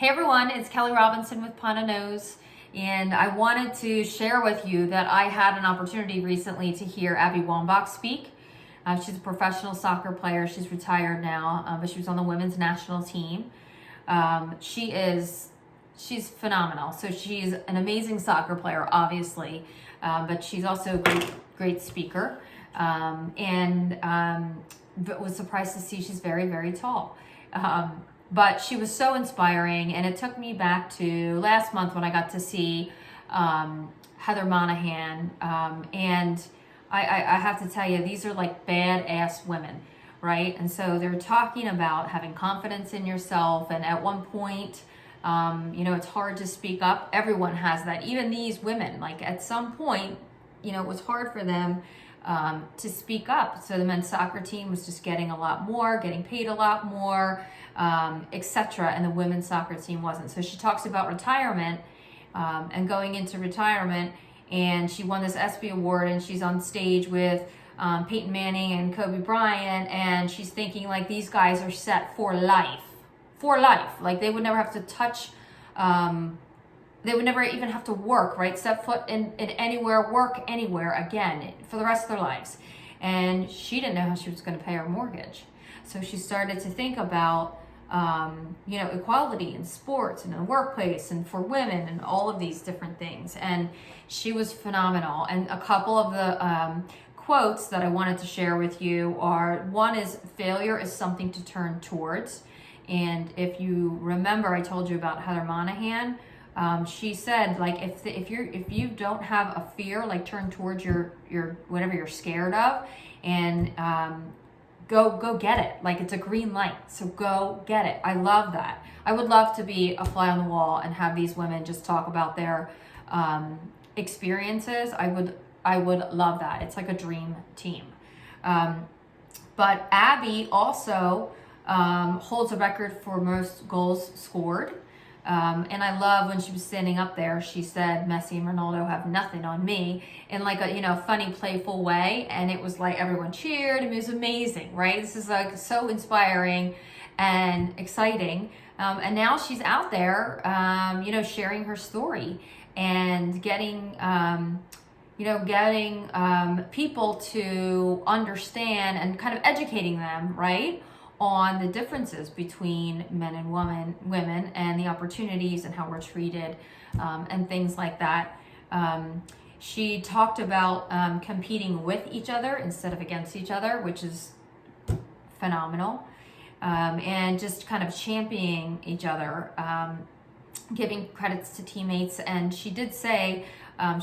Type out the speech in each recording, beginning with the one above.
Hey everyone, it's Kelly Robinson with Pun a Nose, and I wanted to share with you that I had an opportunity recently to hear Abby Wambach speak. She's a professional soccer player. She's retired now, but she was on the women's national team. She's phenomenal. So she's an amazing soccer player, obviously, but she's also a great speaker. But was surprised to see she's very, very tall. But she was so inspiring, and it took me back to last month when I got to see Heather Monahan. And I have to tell you, these are like badass women, right? And so they're talking about having confidence in yourself. And at one point, it's hard to speak up. Everyone has that. Even these women, like at some point, it was hard for them to speak up. So the men's soccer team was just getting a lot more, getting paid a lot more, etc. And the women's soccer team wasn't. So she talks about retirement and going into retirement. And she won this ESPY award, and she's on stage with Peyton Manning and Kobe Bryant. And she's thinking like these guys are set for life. For life. Like they would never have to touch they would never even have to work, right? Step foot in anywhere, work anywhere again for the rest of their lives. And she didn't know how she was going to pay her mortgage. So she started to think about, equality in sports and in the workplace and for women and all of these different things. And she was phenomenal. And a couple of the quotes that I wanted to share with you are, one is, failure is something to turn towards. And if you remember, I told you about Heather Monahan. She said, like, if you don't have a fear, like turn towards your whatever you're scared of, and go get it. Like it's a green light, so go get it. I love that. I would love to be a fly on the wall and have these women just talk about their experiences. I would love that. It's like a dream team. But Abby also holds a record for most goals scored. And I love when she was standing up there, she said, Messi and Ronaldo have nothing on me, in like a, funny, playful way. And it was like everyone cheered, and it was amazing, right? This is like so inspiring and exciting. And now she's out there, sharing her story and getting people to understand and kind of educating them, right, on the differences between men and women and the opportunities and how we're treated and things like that. She talked about competing with each other instead of against each other, which is phenomenal. And just kind of championing each other, giving credits to teammates. And she did say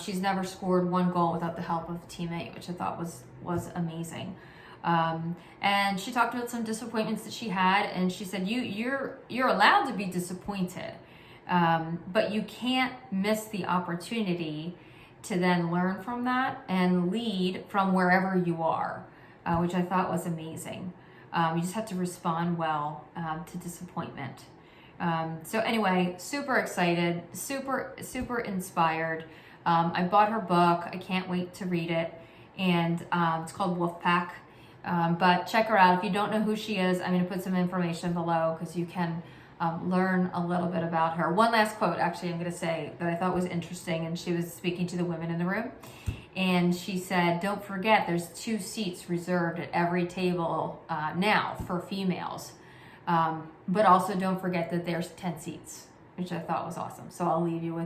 she's never scored one goal without the help of a teammate, which I thought was amazing. And she talked about some disappointments that she had, and she said, you're allowed to be disappointed, but you can't miss the opportunity to then learn from that and lead from wherever you are, which I thought was amazing. You just have to respond well to disappointment. So anyway, super excited, super inspired. I bought her book. I can't wait to read it. And it's called Wolfpack. But check her out. If you don't know who she is, I'm going to put some information below because you can learn a little bit about her. One last quote, actually, I'm going to say that I thought was interesting, and she was speaking to the women in the room. And she said, don't forget, there's 2 seats reserved at every table now for females. But also don't forget that there's 10 seats, which I thought was awesome. So I'll leave you with